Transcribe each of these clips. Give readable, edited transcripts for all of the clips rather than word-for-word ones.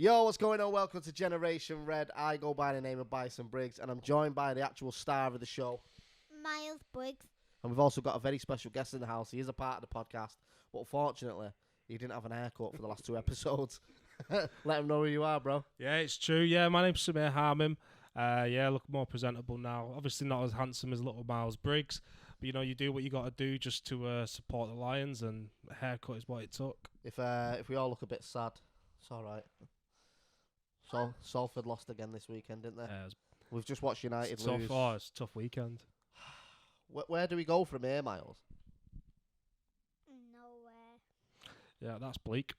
Yo, what's going on? Welcome to Generation Red. I go by the name of Bison Briggs, and I'm joined by the actual star of the show, Myles, Briggs. And we've also got a very special guest in the house. He is a part of the podcast, but unfortunately, he didn't have an haircut for the last 2 episodes. Let him know who you are, bro. Yeah, it's true. Yeah, my name's Samir Harmim. Yeah, look more presentable now. Obviously not as handsome as little Myles Briggs, but you do what you got to do just to support the Lions, and a haircut is what it took. If we all look a bit sad, it's all right. So Salford lost again this weekend, didn't they? Yeah, We've just watched United it's lose. tough. Oh, it's a tough weekend. Where do we go from here, Myles? Nowhere. Yeah, that's bleak.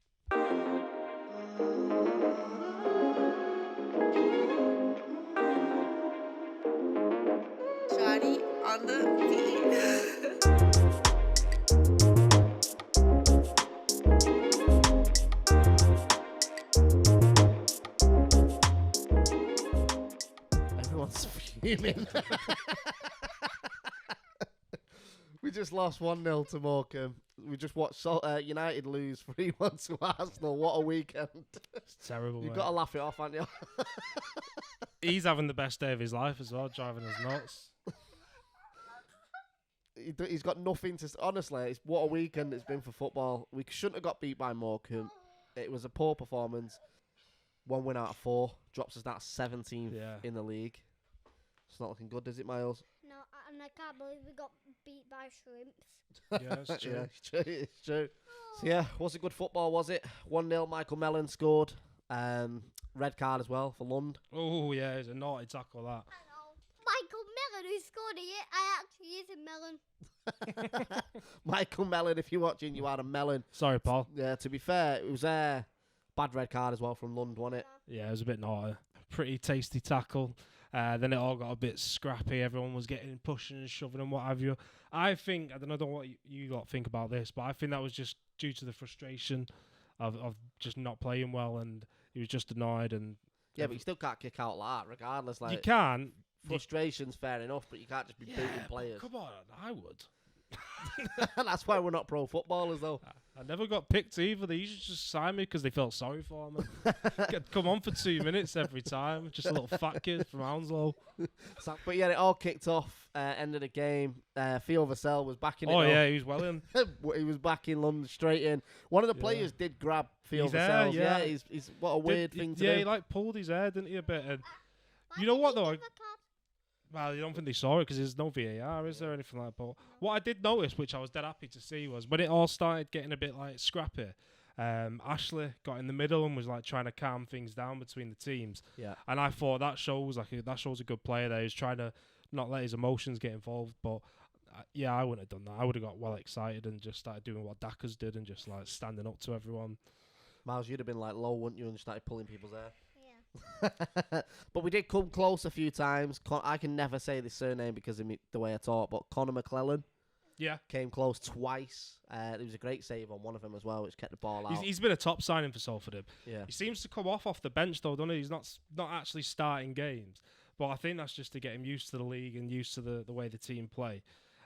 Shawty on the beat. Everyone's fuming. We just lost 1-0 to Morecambe. We just watched United lose 3-1 to Arsenal. What a weekend. It's terrible. You've got to laugh it off, haven't you? He's having the best day of his life as well, driving us nuts. He's got nothing to... Honestly, what a weekend it's been for football. We shouldn't have got beat by Morecambe. It was a poor performance. 1 win out of 4. Drops us that 17th in the league. It's not looking good, is it, Myles? No, and I can't believe we got beat by shrimps. Yeah, it's true. Yeah, it's true. So, yeah, was it good football, was it? 1-0, Michael Mellon scored. Red card as well for Lund. Oh, yeah, it's a naughty tackle, that. I know. Michael Mellon, who scored it, I actually is a melon. Michael Mellon, if you're watching, you are a melon. Sorry, Paul. Yeah, to be fair, it was a bad red card as well from Lund, wasn't it? Yeah, it was a bit naughty. Pretty tasty tackle. Then it all got a bit scrappy. Everyone was getting pushing and shoving and what have you. I don't know what you lot think about this, but I think that was just due to the frustration of just not playing well, and he was just annoyed. And yeah, but you still can't kick out like that, regardless. Like you can. Frustration's fair enough, but you can't just be beating players. Come on, I would. That's why we're not pro footballers, though. I never got picked either. They used to just sign me because they felt sorry for me. Come on for 2 minutes every time. Just a little fat kid from Hounslow. But yeah, it all kicked off. End of the game. Theo Vassell was back in it. Oh, yeah, he was well in. He was back in London, straight in. One of the players did grab Theo Vassell. Yeah, he's what a weird thing to do. Yeah, he pulled his hair, didn't he, a bit? And you know what, though? Well, you don't think they saw it because there's no VAR, is there, or anything like that? But what I did notice, which I was dead happy to see, was when it all started getting a bit scrappy, Ashley got in the middle and was trying to calm things down between the teams. Yeah. And I thought that shows a good player there. He's trying to not let his emotions get involved. But yeah, I wouldn't have done that. I would have got well excited and just started doing what Dackers did and just standing up to everyone. Myles, you'd have been low, wouldn't you, and started pulling people's hair. Yeah. But we did come close a few times. I can never say this surname because of the way I talk, but Conor McClellan came close twice. It was a great save on one of them as well, which kept the ball out. He's been a top signing for Salford. Yeah. He seems to come off the bench, though, doesn't he? He's not actually starting games. But I think that's just to get him used to the league and used to the way the team play.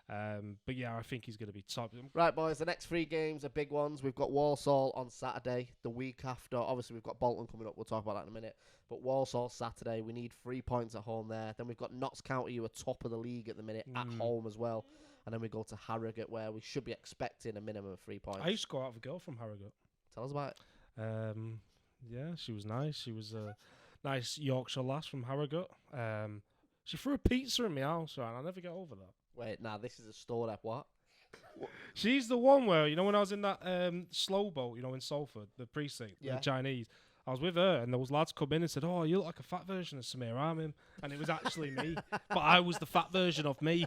But yeah, I think he's going to be top. Right, boys, the next 3 games are big ones. We've got Walsall on Saturday. The week after, obviously, we've got Bolton coming up. We'll talk about that in a minute. But Walsall Saturday, we need 3 points at home there. Then we've got Notts County, who are top of the league at the minute, at home as well. And then we go to Harrogate, where we should be expecting a minimum of 3 points. I used to go out with a girl from Harrogate. Tell us about it. Yeah, she was nice. She was a nice Yorkshire lass from Harrogate. She threw a pizza in my house, right, and I'll never get over that. Wait, this is a store at what? She's the one where, when I was in that slow boat, in Salford, the precinct, the Chinese, I was with her, and those lads come in and said, "Oh, you look like a fat version of Samir Harmim," and it was actually me, but I was the fat version of me.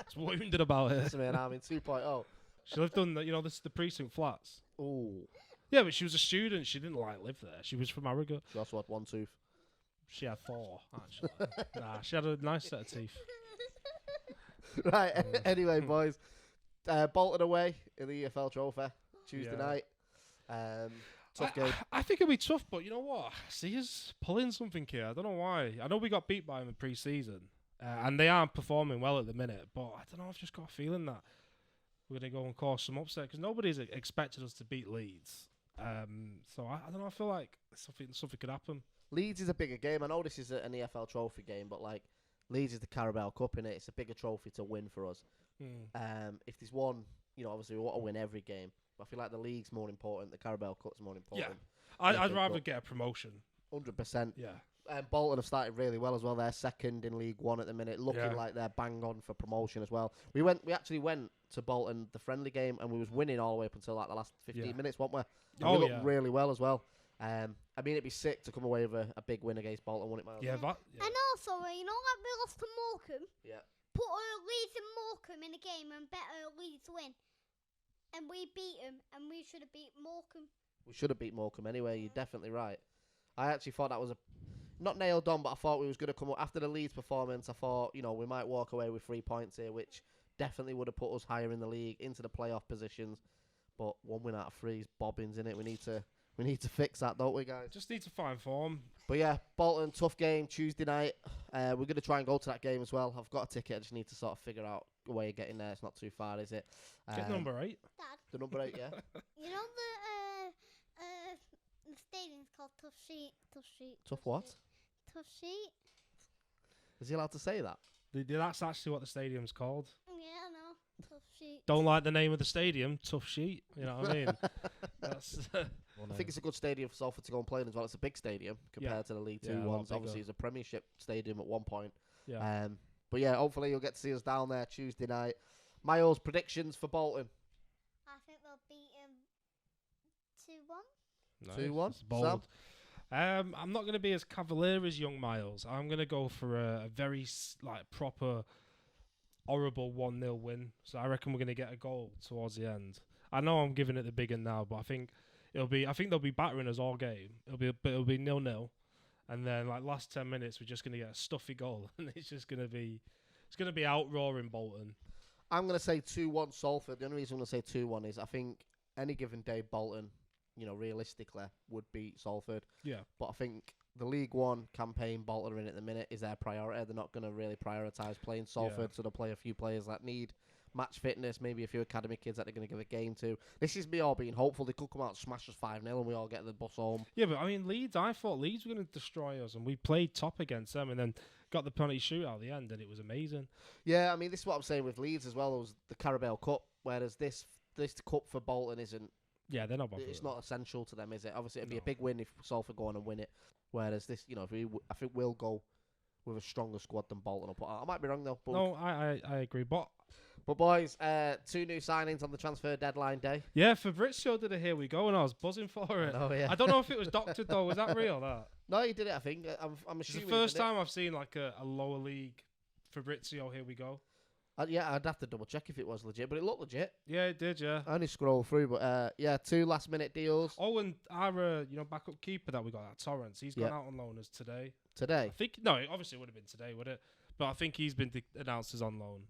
It's wounded about her. Samir Harmim 2.0. She lived on the precinct flats. Ooh. Yeah, but she was a student. She didn't live there. She was from Harrogate. She also had 1 tooth. She had 4, actually. Nah, she had a nice set of teeth. Right, anyway, boys. Bolton away in the EFL Trophy Tuesday night. Tough game. I think it'll be tough, but you know what? I see us pulling something here. I don't know why. I know we got beat by them in pre-season, and they aren't performing well at the minute, but I don't know. I've just got a feeling that we're going to go and cause some upset because nobody's expected us to beat Leeds. So I don't know. I feel like something could happen. Leeds is a bigger game. I know this is an EFL trophy game, but like Leeds is the Carabao Cup in it. It's a bigger trophy to win for us. If there's one, obviously we want to win every game. But I feel like the league's more important. The Carabao Cup's more important. I'd rather get a promotion. 100%. Yeah. Bolton have started really well as well. They're second in League One at the minute, looking like they're bang on for promotion as well. We actually went to Bolton the friendly game and we was winning all the way up until like the last 15 minutes, weren't we? And we looked really well as well. I mean, it'd be sick to come away with a big win against Bolton, wouldn't it, Myles? And also, like we lost to Morecambe. Yeah. Put Leeds and Morecambe in a game and bet Leeds win, and we beat them, and we should have beat Morecambe. We should have beat Morecambe anyway. You're definitely right. I actually thought that was not nailed on, but I thought we was going to come up after the Leeds performance. I thought, we might walk away with 3 points here, which definitely would have put us higher in the league, into the playoff positions. But 1 win out of 3 is bobbins in it. We need to fix that, don't we, guys? Just need to find form. But yeah, Bolton, tough game Tuesday night. We're going to try and go to that game as well. I've got a ticket. I just need to sort of figure out a way of getting there. It's not too far, is it? Get number 8. Dad. The number 8, yeah. The stadium's called Tough Sheet. Tough what? Tough Sheet. Is he allowed to say that? That's actually what the stadium's called. Yeah, I know. Tough Sheet. Don't like the name of the stadium, Tough Sheet. You know what I mean? That's. I think it's a good stadium for Salford to go and play in as well. It's a big stadium compared to the League Two ones. Obviously, it's a Premiership stadium at one point. Yeah. But yeah, hopefully you'll get to see us down there Tuesday night. Myles, predictions for Bolton? I think they'll beat him 2-1. Nice. 2-1. It's bold. I'm not going to be as cavalier as young Myles. I'm going to go for a very proper, horrible 1-0 win. So I reckon we're going to get a goal towards the end. I know I'm giving it the big one now, but I think they'll be battering us all game. It'll be 0-0, and then last 10 minutes we're just going to get a stuffy goal, and it's going to be outroaring Bolton. I'm going to say 2-1 Salford. The only reason I'm going to say 2-1 is I think any given day Bolton, realistically, would beat Salford. Yeah. But I think the League One campaign Bolton are in at the minute is their priority. They're not going to really prioritise playing Salford, so they'll play a few players that need match fitness, maybe a few academy kids that they're going to give a game to. This is me all being hopeful. They could come out and smash us 5-0 and we all get the bus home. Yeah, but I mean, I thought Leeds were going to destroy us, and we played top against them and then got the penalty shootout at the end, and it was amazing. Yeah, I mean, this is what I'm saying with Leeds as well. It was the Carabao Cup, whereas this cup for Bolton isn't. Yeah, they're not bothered. It's not essential to them, is it? Obviously, it'd be a big win if Salford go on and win it. Whereas this, I think we'll go with a stronger squad than Bolton will put out. I might be wrong though. But no, I agree. But boys, 2 new signings on the transfer deadline day. Yeah, Fabrizio did a here we go, and I was buzzing for it. Oh yeah. I don't know if it was doctored though. Was that real? That? No, he did it. I think. I'm It's assuming. the first time I've seen a lower league Fabrizio here we go. Yeah, I'd have to double check if it was legit, but it looked legit. Yeah, it did. Yeah. I only scroll through, but 2 last minute deals. Oh, and our backup keeper that we got at Torrance, he's gone out on loan as today. Today. I think obviously it would have been today, would it? But I think he's been announced as on loan.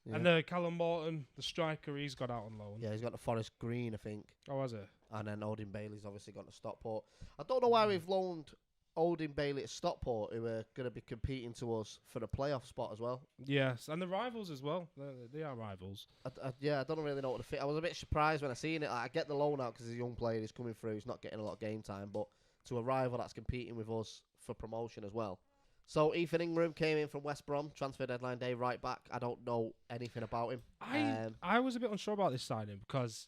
Yeah. And Callum Morton, the striker, he's got out on loan. Yeah, he's got the Forest Green, I think. Oh, has it? And then Odin Bailey's obviously got to Stockport. I don't know why we've loaned Odin Bailey to Stockport, who are going to be competing to us for the playoff spot as well. Yes, and the rivals as well. They are rivals. I don't really know what to fit. I was a bit surprised when I seen it. I get the loan out because he's a young player, he's coming through, he's not getting a lot of game time, but to a rival that's competing with us for promotion as well. So Ethan Ingram came in from West Brom, transfer deadline day, right back. I don't know anything about him. I was a bit unsure about this signing because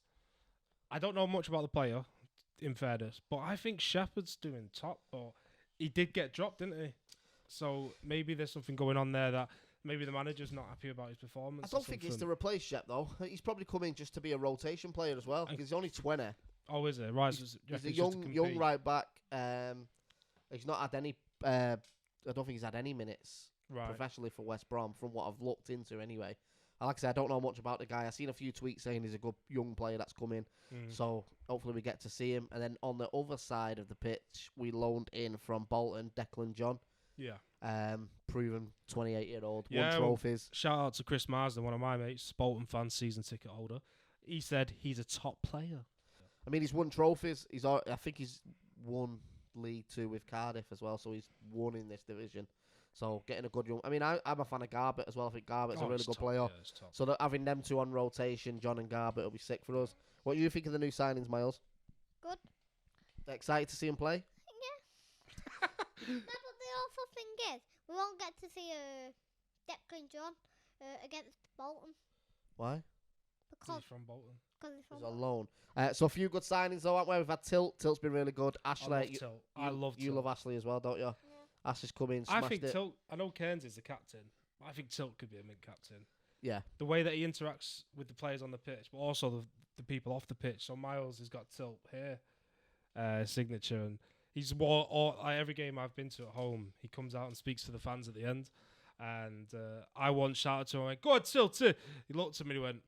I don't know much about the player, in fairness, but I think Shepherd's doing top, but he did get dropped, didn't he? So maybe there's something going on there that maybe the manager's not happy about his performance. I don't think he's to replace Shep, though. He's probably coming just to be a rotation player as well, because he's only 20. Oh, is it? Right. He's a young right back. He's not had any... I don't think he's had any minutes professionally for West Brom, from what I've looked into anyway. Like I said, I don't know much about the guy. I've seen a few tweets saying he's a good young player that's coming. So hopefully we get to see him. And then on the other side of the pitch, we loaned in from Bolton, Declan John. Yeah. Proven 28-year-old, won trophies. Shout out to Chris Marsden, one of my mates, Bolton fan, season ticket holder. He said he's a top player. I mean, he's won trophies. I think he's won League Two with Cardiff as well, so he's won in this division. So getting a good young... I mean, I'm a fan of Garbett as well. I think Garbett's a really good player. Yeah, so having them two on rotation, John and Garbett, will be sick for us. What do you think of the new signings, Myles? Good. Excited to see him play? No, but the awful thing is, we won't get to see Declan John against Bolton. Why? Because He's from Bolton. he's from He's on loan. So a few good signings though, haven't we? We've had Tilt. Tilt's been really good. Ashley, I love Tilt. you love Ashley as well, don't you? Yeah. Ashley's come in, I smashed think it. Tilt. I know Cairns is the captain. But I think Tilt could be a mid-captain. Yeah. The way that he interacts with the players on the pitch, but also the people off the pitch. So Myles has got Tilt here, signature, and he's every game I've been to at home, he comes out and speaks to the fans at the end. And I once shouted to him, I went, "Go on, Tilt!" He looked at me and he went,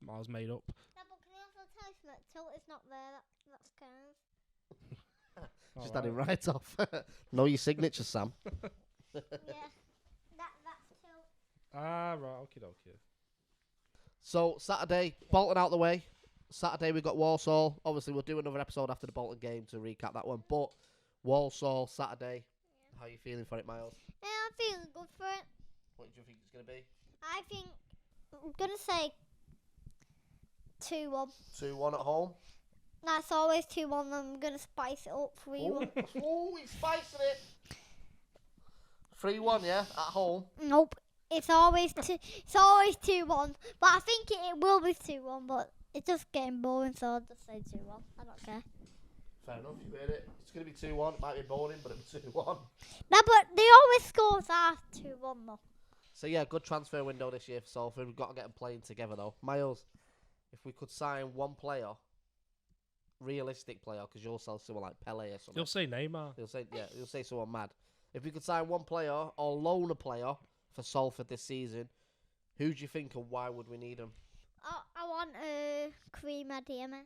"Myles made up." No, but can I also tell you that Tilt is not there? That's Cairns. Just had it right off. Know your signature, Sam. Yeah. That's Tilt. Ah, right, okay. So Saturday, Bolton out the way. Saturday we got Walsall. Obviously we'll do another episode after the Bolton game to recap that one. But Walsall Saturday. How are you feeling for it, Myles? Yeah, I'm feeling good for it. What do you think it's going to be? I think I'm gonna say 2-1. 2-1 at home. That's always 2-1. I'm gonna spice it up 3-1. Oh, he's spicing it. 3-1, yeah, at home. Nope. It's always 2-1. But I think it will be 2-1. But it's just getting boring, so I'll just say 2-1. I don't care. Fair enough, you heard it. It's going to be 2-1. It might be boring, but it'll be 2-1. No, but the always scores are 2-1 though. So yeah, good transfer window this year for Salford. We've got to get them playing together though. Myles, if we could sign one player, realistic player, because you'll sell someone like Pele or something. You'll say Neymar. You'll say someone mad. If we could sign one player or loan a player for Salford this season, who do you think and why would we need him? I want Kareem Adeyemi.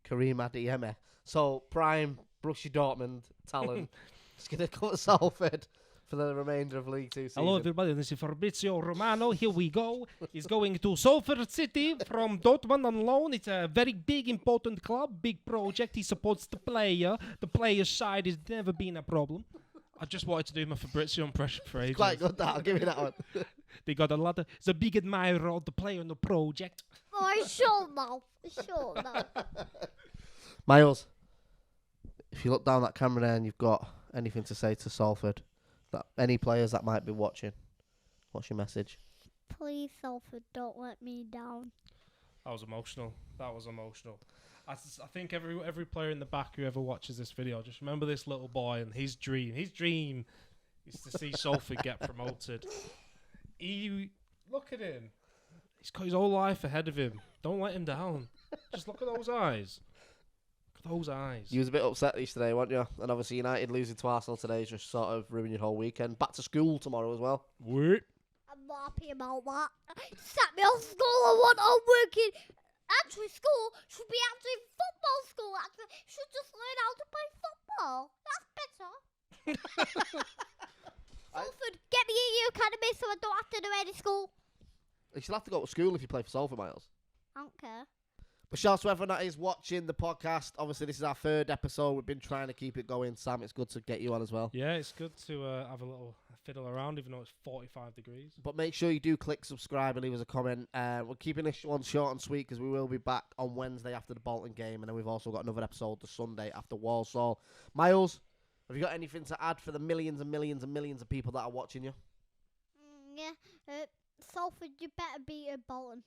Kareem Adeyemi. So prime Borussia Dortmund talent. It's going to come to Salford for the remainder of League 2 season. Hello everybody, this is Fabrizio Romano. Here we go. He's going to Salford City from Dortmund on loan. It's a very big, important club, big project. He supports the player. The player's side has never been a problem. I just wanted to do my Fabrizio impression for ages. Quite good that, I'll give you that one. They got a lot of... It's a big admirer of the player and the project. Oh, I sure now. Sure now. Myles, if you look down that camera there and you've got anything to say to Salford, that any players that might be watching, what's your message? Please, Salford, don't let me down. That was emotional. I think every player in the back who ever watches this video, just remember this little boy and his dream. His dream is to see Salford get promoted. Look at him. He's got his whole life ahead of him. Don't let him down. Just look at those eyes. Look at those eyes. You was a bit upset yesterday, weren't you? And obviously United losing to Arsenal today is just sort of ruining your whole weekend. Back to school tomorrow as well. What? I'm not happy about that. Sat me off school. I want I'm working. Actually, school should be actually football school. Actually, should just learn how to play football. That's better. Salford, get me in your academy so I don't have to do any school. You still have to go to school if you play for Salford, Myles. I don't care. But shout out to everyone that is watching the podcast. Obviously, this is our 3rd episode. We've been trying to keep it going. Sam, it's good to get you on as well. Yeah, it's good to have a little fiddle around, even though it's 45 degrees. But make sure you do click subscribe and leave us a comment. We're keeping this one short and sweet because we will be back on Wednesday after the Bolton game. And then we've also got another episode the Sunday after Walsall. Myles, have you got anything to add for the millions and millions and millions of people that are watching you? Yeah. Salford, you better beat Bolton.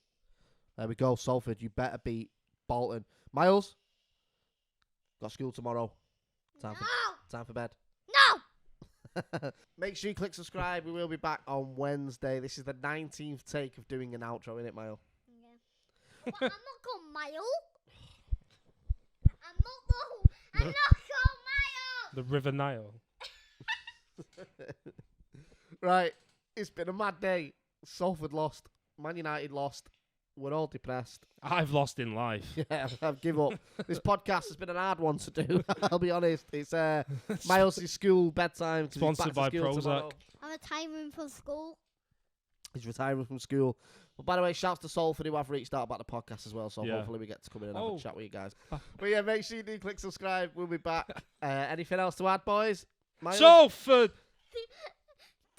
There we go, Salford. You better beat Bolton. Myles, got school tomorrow. Time for bed. No! Make sure you click subscribe. We will be back on Wednesday. This is the 19th take of doing an outro, innit, Myles? Yeah. Well, I'm not called Myles. I'm not called Myles. The River Nile. Right, it's been a mad day. Salford lost. Man United lost. We're all depressed. I've lost in life. Yeah, I've give up. This podcast has been an hard one to do. I'll be honest. It's Myles' school bedtime. Sponsored by Prozac. Tomorrow. I'm retiring from school. He's retiring from school. But by the way, shouts to Salford who have reached out about the podcast as well. So Yeah. hopefully we get to come in and have a chat with you guys. But yeah, make sure you do click subscribe. We'll be back. Anything else to add, boys? Myles? Salford!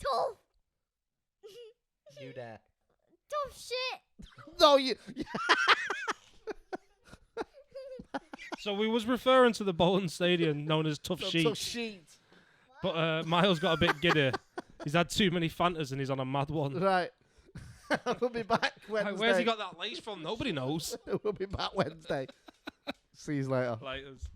Tough. You dare. Tough shit. No, you. So we was referring to the Bolton Stadium known as Tough So Sheet, tough sheet. but Myles got a bit giddy. He's had too many Fantas and he's on a mad one. Right. We'll be back Wednesday. Where's he got that lace from? Nobody knows. We'll be back Wednesday. See you later. Like us.